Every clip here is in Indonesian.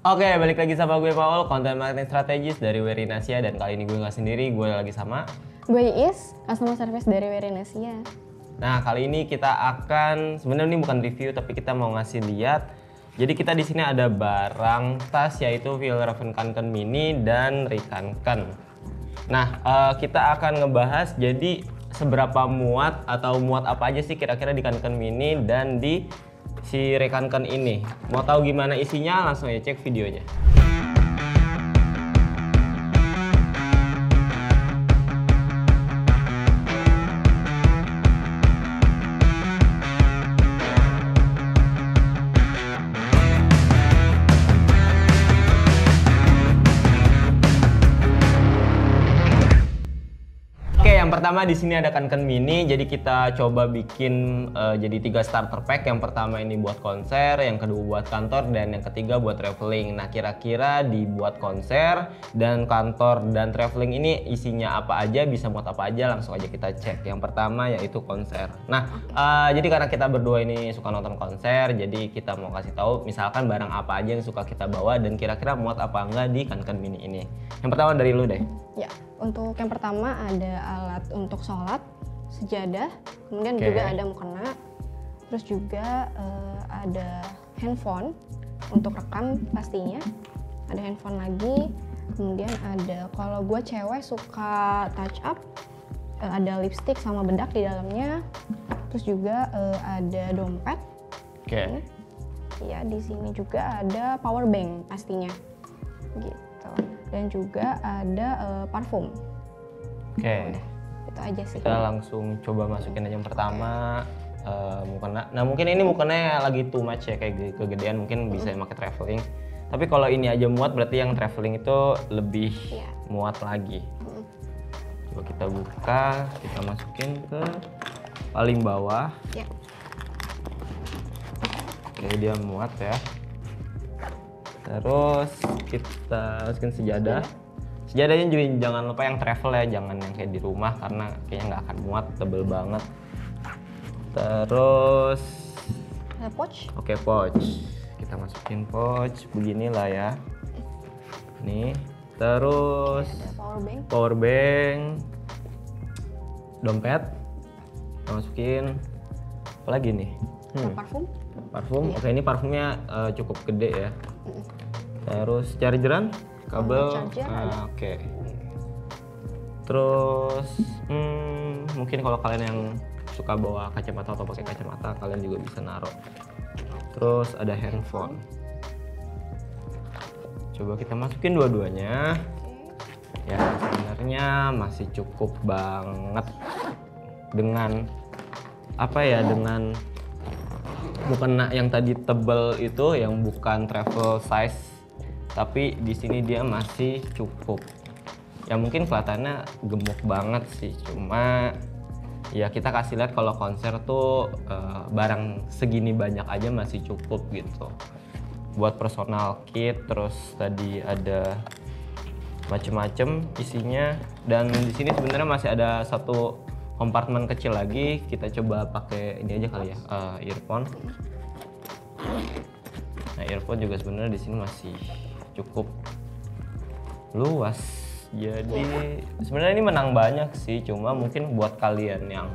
Oke, balik lagi sama gue Paul, konten marketing strategis dari Werinasia, dan kali ini gue nggak sendiri, gue lagi sama. Gue Iis, customer service dari Werinasia. Nah, kali ini kita akan, sebenarnya ini bukan review tapi kita mau ngasih lihat. Jadi kita di sini ada barang tas yaitu Fjällräven Kanken Mini dan Rikanken. Nah, kita akan ngebahas jadi seberapa muat atau muat apa aja sih kira-kira di Kanken Mini dan di si Rikanken ini. Mau tahu gimana isinya? Langsung aja cek videonya. Yang pertama di sini ada Kanken Mini, jadi kita coba bikin jadi 3 starter pack. Yang pertama ini buat konser, yang kedua buat kantor, dan yang ketiga buat traveling. Nah, kira-kira dibuat konser dan kantor dan traveling ini isinya apa aja, bisa buat apa aja, langsung aja kita cek. Yang pertama yaitu konser. Nah, jadi karena kita berdua ini suka nonton konser, jadi kita mau kasih tahu misalkan barang apa aja yang suka kita bawa dan kira-kira muat apa enggak di Kanken Mini ini. Yang pertama dari lu deh. Ya, untuk yang pertama ada alat untuk sholat, sejadah, kemudian juga ada mukena, terus juga ada handphone untuk rekam pastinya, ada handphone lagi, kemudian ada, kalau gue cewek suka touch up, ada lipstick sama bedak di dalamnya, terus juga ada dompet. Ya, di sini juga ada power bank pastinya, gitu. Dan juga ada parfum. Udah, itu aja sih. Kita langsung coba masukin aja yang pertama. Mukena. Nah, mungkin ini mukenanya lagi too much ya, kayak kegedean, mungkin bisa pakai traveling. Tapi kalau ini aja muat, berarti yang traveling itu lebih muat lagi. Coba kita buka, kita masukin ke paling bawah. Oke, dia muat ya. Terus kita masukin sejadah. Sejadahnya juga jangan lupa yang travel ya, jangan yang kayak di rumah karena kayaknya nggak akan muat, tebel banget. Terus ada pouch. Oke, pouch. Kita masukin pouch beginilah ya. Nih. Terus ada power bank. Dompet. Kita masukin apa lagi nih? Parfum. Oke, ini parfumnya cukup gede ya. Terus chargeran, kabel. Oke. Terus mungkin kalau kalian yang suka bawa kacamata atau pakai kacamata, kalian juga bisa naruh. Terus ada handphone. Coba kita masukin dua-duanya. Ya, sebenarnya masih cukup banget dengan dengan mukena yang tadi tebel itu, yang bukan travel size, tapi di sini dia masih cukup. Ya mungkin kelihatannya gemuk banget sih, cuma ya kita kasih lihat kalau konser tuh barang segini banyak aja masih cukup gitu. Buat personal kit, terus tadi ada macem-macem isinya, dan di sini sebenarnya masih ada satu kompartemen kecil lagi. Kita coba pakai ini aja kali ya, earphone. Nah, earphone juga sebenarnya di sini masih cukup luas. Jadi sebenarnya ini menang banyak sih, cuma mungkin buat kalian yang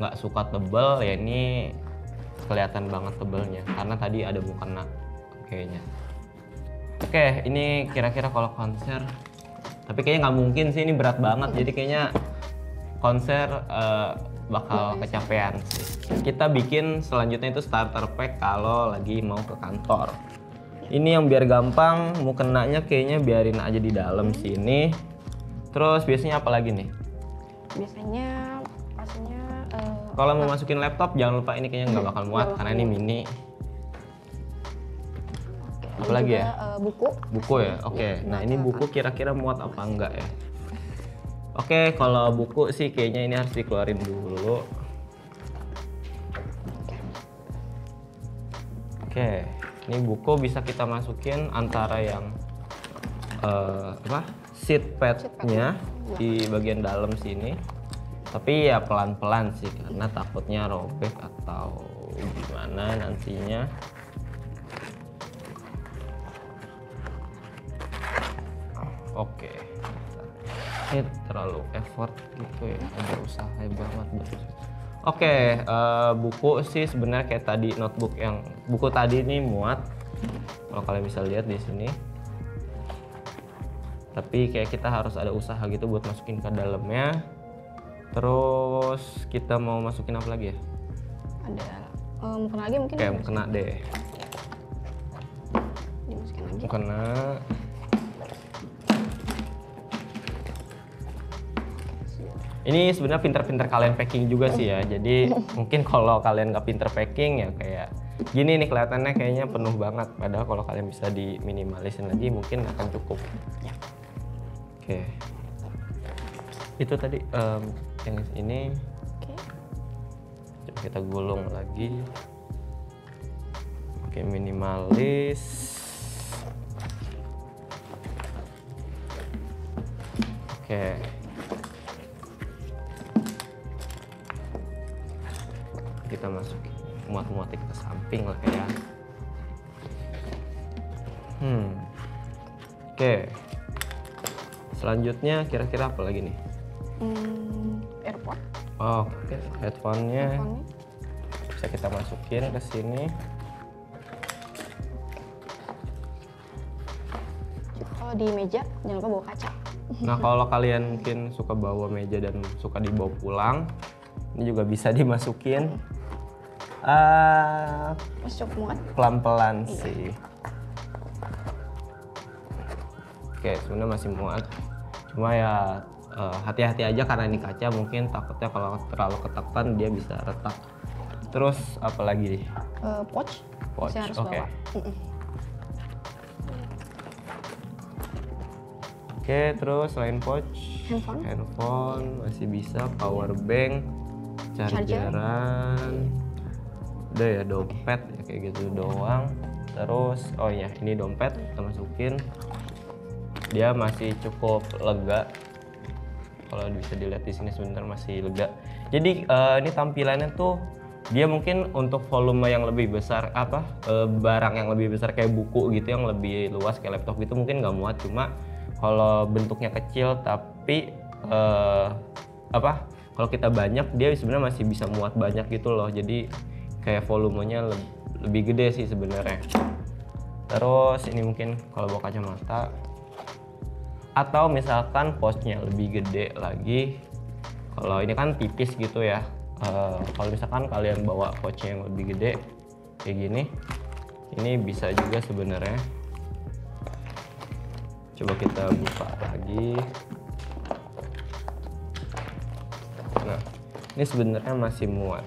nggak suka tebel ya ini kelihatan banget tebelnya karena tadi ada mukena kayaknya. Oke, ini kira-kira kalau konser, tapi kayaknya nggak mungkin sih, ini berat banget, jadi kayaknya konser bakal kecapean sih. Kita bikin selanjutnya itu starter pack kalau lagi mau ke kantor. Ini yang biar gampang, mukenanya kayaknya biarin aja di dalam sini. Terus biasanya apa lagi nih? Biasanya pastinya kalau mau masukin laptop jangan lupa, ini kayaknya nggak bakal muat karena ini mini. Apa lagi ya? Buku ya. Oke. Nah, ini buku kira-kira muat apa enggak ya? Oke, kalau buku sih kayaknya ini harus dikeluarin dulu. Oke, ini buku bisa kita masukin antara yang seat padnya di bagian dalam sini. Tapi ya pelan-pelan sih karena takutnya robek atau gimana nantinya. Oke. Ini terlalu effort gitu ya, ada usaha banget buat. Oke, buku sih sebenarnya kayak tadi notebook yang buku tadi ini muat. Kalau kalian bisa lihat di sini. Tapi kayak kita harus ada usaha gitu buat masukin ke dalamnya. Terus kita mau masukin apa lagi ya? Ada mukena lagi mungkin. Kayak mukena deh. Dimasukin lagi. Mukena. Ini sebenarnya pinter-pinter kalian packing juga sih ya. Jadi mungkin kalau kalian nggak pinter packing ya kayak gini nih kelihatannya kayaknya penuh banget. Padahal kalau kalian bisa diminimalisin lagi mungkin akan cukup. Ya. Oke. Itu tadi yang ini. Oke. Coba kita gulung lagi. Oke, minimalis. Oke. Kita masukin muat-muatin ke samping lah ya. Oke. Selanjutnya kira-kira apa lagi nih? Airport. Oh, oke. Headphone-nya Headphone-nya. bisa kita masukin ke sini. Kalau di meja jangan lupa bawa kaca. Nah, kalau kalian mungkin suka bawa meja dan suka dibawa pulang, ini juga bisa dimasukin. Masih cukup muat. Pelan-pelan sih. Oke, sebenarnya masih muat. Cuma ya hati-hati aja karena ini kaca, mungkin takutnya kalau terlalu ketekan dia bisa retak. Terus apa lagi nih? Pouch. Pouch, Masih harus oke. bawa. Oke, terus selain pouch, Handphone masih bisa, power bank, chargeran, udah ya dompet ya kayak gitu doang. Terus oh iya ini dompet kita masukin, dia masih cukup lega. Kalau bisa dilihat di sini sebentar masih lega. Jadi ini tampilannya tuh dia mungkin untuk volume yang lebih besar barang yang lebih besar kayak buku gitu yang lebih luas kayak laptop gitu mungkin nggak muat. Cuma kalau bentuknya kecil tapi kalau kita banyak dia sebenarnya masih bisa muat banyak gitu loh. Jadi kayak volumenya lebih gede sih sebenarnya. Terus ini mungkin kalau bawa kacamata atau misalkan pouchnya lebih gede lagi. Kalau ini kan tipis gitu ya. Kalau misalkan kalian bawa pouchnya yang lebih gede kayak gini, ini bisa juga sebenarnya. Coba kita buka lagi. Nah, ini sebenarnya masih muat.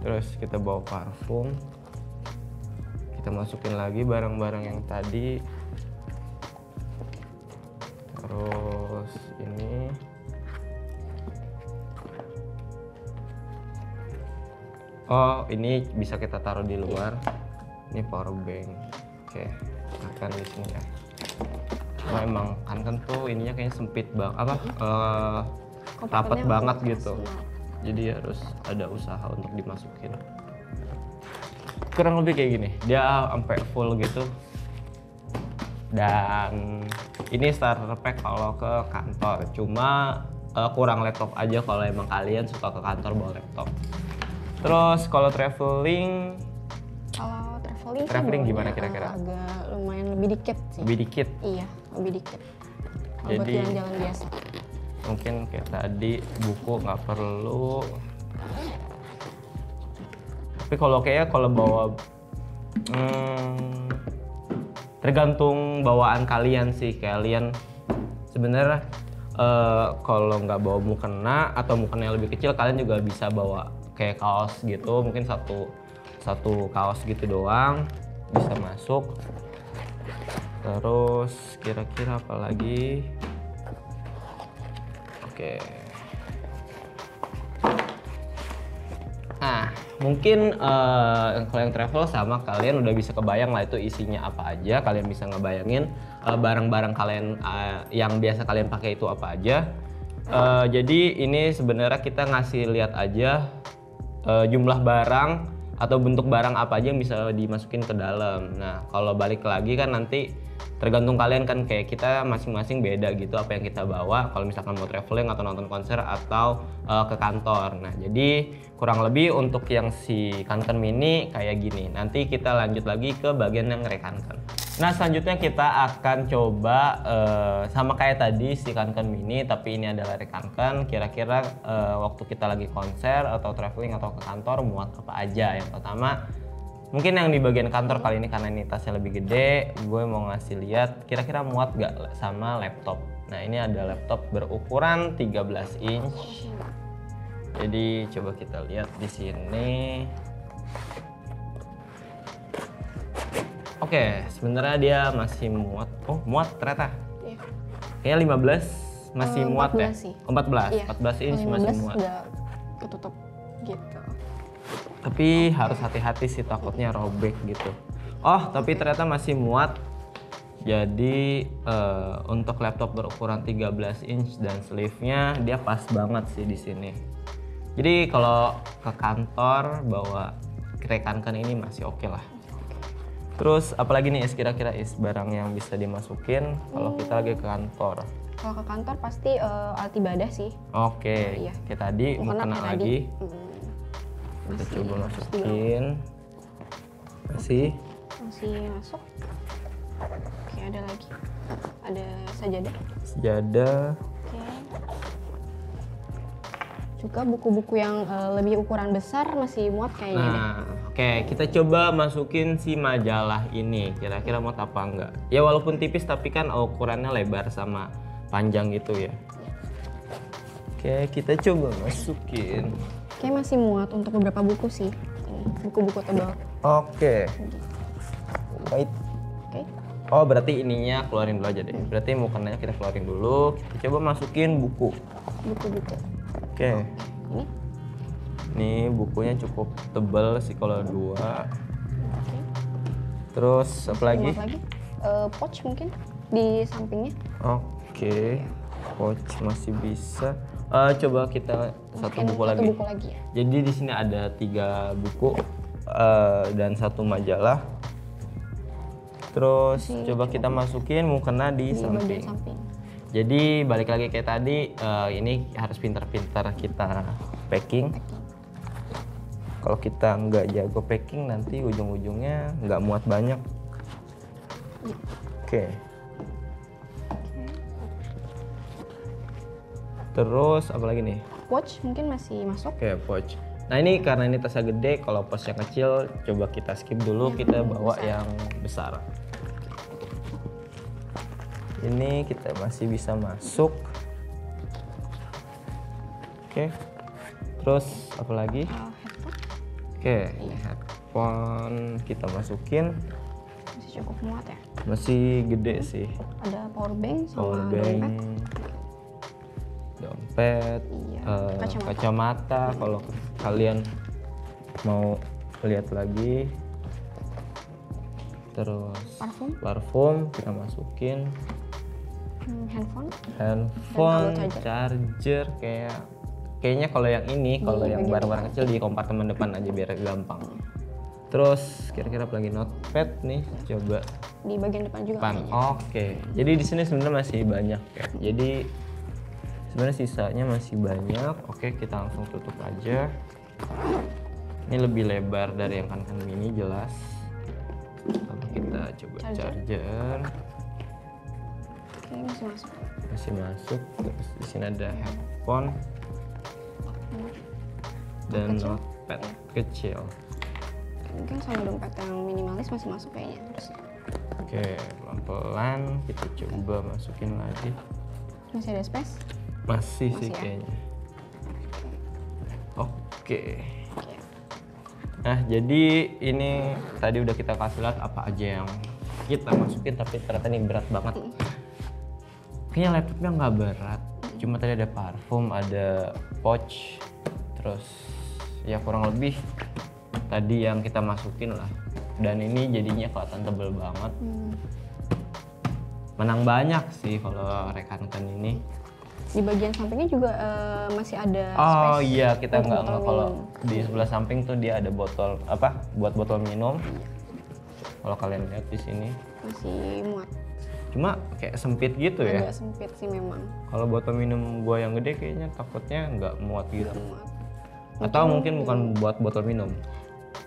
Terus kita bawa parfum, kita masukin lagi barang-barang yang tadi. Terus ini oh ini bisa kita taruh di luar. Ini power bank. Oke, akan di sini ya. Cuma emang kan tuh ininya kayaknya sempit banget, rapat banget gitu. Jadi harus ada usaha untuk dimasukin. Kurang lebih kayak gini, dia sampai full gitu. Dan ini starter pack kalau ke kantor. Cuma kurang laptop aja kalau emang kalian suka ke kantor bawa laptop. Terus kalau traveling gimana kira-kira? Agak lumayan lebih dikit sih. Lebih dikit? Iya, lebih dikit. Kalau buat Jadi jalan-jalan biasa. mungkin kayak tadi buku nggak perlu. Tapi kalau bawa tergantung bawaan kalian sih. Kalian sebenarnya kalau nggak bawa mukena atau mukena yang lebih kecil, kalian juga bisa bawa kayak kaos gitu. Mungkin satu kaos gitu doang bisa masuk. Terus kira-kira apa lagi? Oke. Nah, mungkin kalau yang travel sama kalian udah bisa kebayang lah itu isinya apa aja. Kalian bisa ngebayangin barang-barang kalian yang biasa kalian pakai itu apa aja. Jadi ini sebenarnya kita ngasih lihat aja jumlah barang atau bentuk barang apa aja yang bisa dimasukin ke dalam. Nah, kalau balik lagi kan nanti tergantung kalian kan, kayak kita masing-masing beda gitu apa yang kita bawa kalau misalkan mau traveling atau nonton konser atau ke kantor. Nah jadi kurang lebih untuk yang si Kanken mini kayak gini. Nanti kita lanjut lagi ke bagian yang Rekanken. Nah selanjutnya kita akan coba sama kayak tadi si Kanken mini, tapi ini adalah Rekanken. Kira-kira waktu kita lagi konser atau traveling atau ke kantor muat apa aja. Yang pertama mungkin yang di bagian kantor kali ini karena ini tasnya lebih gede, gue mau ngasih lihat kira-kira muat gak sama laptop. Nah ini ada laptop berukuran 13 inch. Jadi coba kita lihat di sini. Oke, sebenarnya dia masih muat. Oh muat ternyata. Iya. Kayaknya 15 masih muat 14 ya? sih. 14, Iya. 14 inch Kalau masih 15 muat. udah ketutup gitu. Tapi harus hati-hati sih, takutnya robek gitu. Oh tapi ternyata masih muat. Jadi untuk laptop berukuran 13 inch dan sleeve-nya dia pas banget sih di sini. Jadi kalau ke kantor bawa Rekanken ini masih oke lah. Terus apalagi nih kira-kira barang yang bisa dimasukin kalau kita lagi ke kantor? Kalau ke kantor pasti alat ibadah sih. Oke, Iya. kayak tadi mau kena kayak lagi. Kita Masih coba harus masukin. Masih. masih masuk. Oke, ada lagi. Ada sajadah. Sejadah. Oke. Juga buku-buku yang lebih ukuran besar masih muat kayaknya deh. Nah, oke, kita coba masukin si majalah ini. Kira-kira muat apa enggak? Ya walaupun tipis tapi kan ukurannya lebar sama panjang gitu ya. Oke, kita coba masukin. Kayak masih muat untuk beberapa buku sih. Ini buku-buku tebal. Oke. Wait. Oke. Oh, berarti ininya keluarin dulu aja deh. Berarti mukenanya kita keluarin dulu. Kita coba masukin buku. Buku-buku. Oke. Ini. Ini bukunya cukup tebal sih kalau 2. Oke. Terus apa lagi? Muat lagi. Pouch mungkin di sampingnya. Oke. Pouch masih bisa. Coba kita satu Masukin buku lagi. buku lagi ya. Jadi di sini ada 3 buku dan 1 majalah. Terus coba kita masukin mukena di Di bagian samping. samping. Jadi balik lagi kayak tadi, ini harus pintar-pintar kita packing. Kalau kita nggak jago packing nanti ujung-ujungnya nggak muat banyak. Oke. Terus apa lagi nih? Pouch mungkin masih masuk. Oke, pouch. Nah ini karena ini tasnya gede, kalau pouch yang kecil coba kita skip dulu, kita bawa yang besar. Ini kita masih bisa masuk. Oke. Terus apa lagi? Headphone Oke, ini headphone kita masukin. masih cukup muat ya. Masih gede sih. Ada power bank sama Power bank, dompet, Iya, kacamata. Kalau kalian mau lihat lagi. Terus parfum kita masukin. Handphone, Dan charger, kayaknya kalau yang ini, kalau yang barang-barang kecil di kompartemen depan aja biar gampang. Terus kira-kira apa lagi? Notepad nih, coba di bagian depan juga depan. kayaknya. Oke. Jadi di sini sebenarnya masih banyak ya. Jadi sebenarnya sisanya masih banyak. Oke, kita langsung tutup aja. Ini lebih lebar dari yang Kanken mini jelas. Lalu kita coba charger. Oke, masih masuk. Masih masuk. Terus di sini ada headphone dan notepad kecil. Mungkin sama dompet yang minimalis masih masuk kayaknya. Terus Oke, pelan-pelan kita coba masukin lagi. masih ada space. Masih sih ya? kayaknya. Oke. Oke. Nah, jadi ini tadi udah kita kasih lihat apa aja yang kita masukin, tapi ternyata ini berat banget. Kayaknya laptopnya nggak berat, cuma tadi ada parfum, ada pouch, terus ya kurang lebih tadi yang kita masukin lah. Dan ini jadinya kelihatan tebel banget. Menang banyak sih kalau Rekanken ini. Di bagian sampingnya juga masih ada Oh space. iya, kita untuk nggak botol kalau minum. di sebelah samping tuh dia ada botol apa buat botol minum. Kalau kalian lihat di sini. masih muat. Cuma kayak sempit gitu ya. Agak sempit sih memang. Kalau botol minum gua yang gede kayaknya takutnya nggak muat gitu. Nggak muat. Atau mungkin bukan buat botol minum.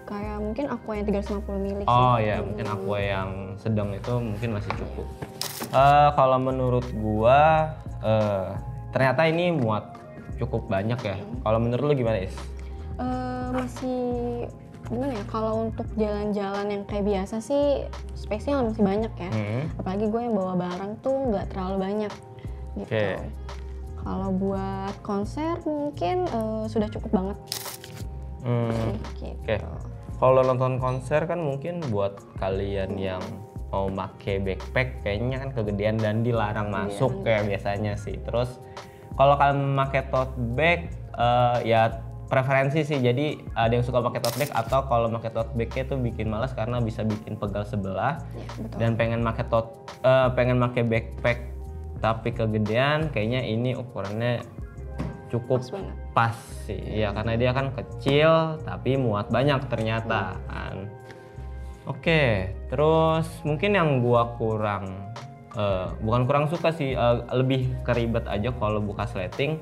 Kayak mungkin aqua yang 350 ml sih. Oh ya, mungkin aqua yang sedang itu mungkin masih cukup. Kalau menurut gua ternyata ini muat cukup banyak ya. Kalau menurut lu gimana, Is? Masih gimana ya, kalau untuk jalan-jalan yang kayak biasa sih space-nya masih banyak ya. Apalagi gue yang bawa barang tuh nggak terlalu banyak gitu. Kalau buat konser mungkin sudah cukup banget. Gitu. Kalau nonton konser kan mungkin buat kalian yang mau pakai backpack kayaknya kan kegedean dan dilarang masuk kayak biasanya sih. Terus kalau kalian memakai tote bag ya preferensi sih. Jadi ada yang suka pakai tote bag atau kalau pakai tote bagnya tuh bikin malas karena bisa bikin pegal sebelah. Dan pengen pakai backpack tapi kegedean, kayaknya ini ukurannya cukup pas sih. Ya karena dia kan kecil tapi muat banyak ternyata kan. Oke, terus mungkin yang gua bukan kurang suka sih, lebih keribet aja kalau buka sleting.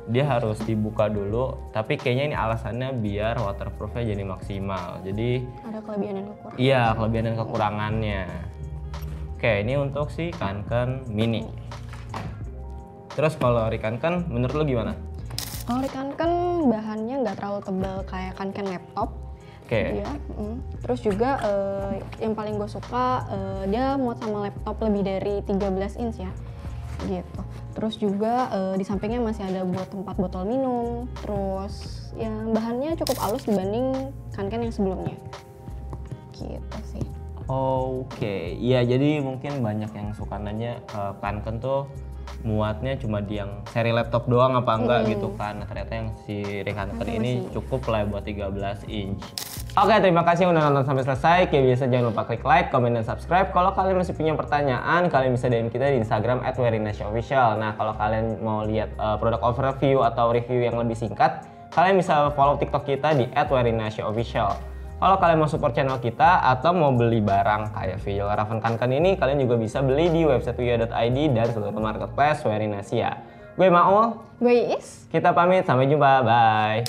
Dia harus dibuka dulu, tapi kayaknya ini alasannya biar waterproofnya jadi maksimal. Jadi ada kelebihan dan kekurangan. Iya, kelebihan dan kekurangannya. Oke, ini untuk si Kanken Mini. Terus kalau Rikanken menurut lu gimana? Kalau Rikanken bahannya nggak terlalu tebal kayak Kanken laptop. Iya. Terus juga yang paling gue suka dia muat sama laptop lebih dari 13 inch ya. Gitu. Terus juga di sampingnya masih ada buat tempat botol minum. Terus yang bahannya cukup halus dibanding Kanken yang sebelumnya. Gitu sih. Oke, iya jadi mungkin banyak yang suka nanya Kanken tuh muatnya cuma di yang seri laptop doang apa enggak gitu kan. Nah, ternyata yang si Rikanken ini cukup lah buat 13 inch. Oke, terima kasih udah nonton sampai selesai. Kayak biasa jangan lupa klik like, comment, dan subscribe. Kalau kalian masih punya pertanyaan, kalian bisa DM kita di Instagram @werinasiaofficial. Nah, kalau kalian mau lihat produk overview atau review yang lebih singkat, kalian bisa follow TikTok kita di @werinasiaofficial. Kalau kalian mau support channel kita atau mau beli barang kayak video Raven Kanken ini, kalian juga bisa beli di website wiyo.id dan seluruh marketplace Werinasia. Gue Maul. Gue Is. Kita pamit, sampai jumpa, bye.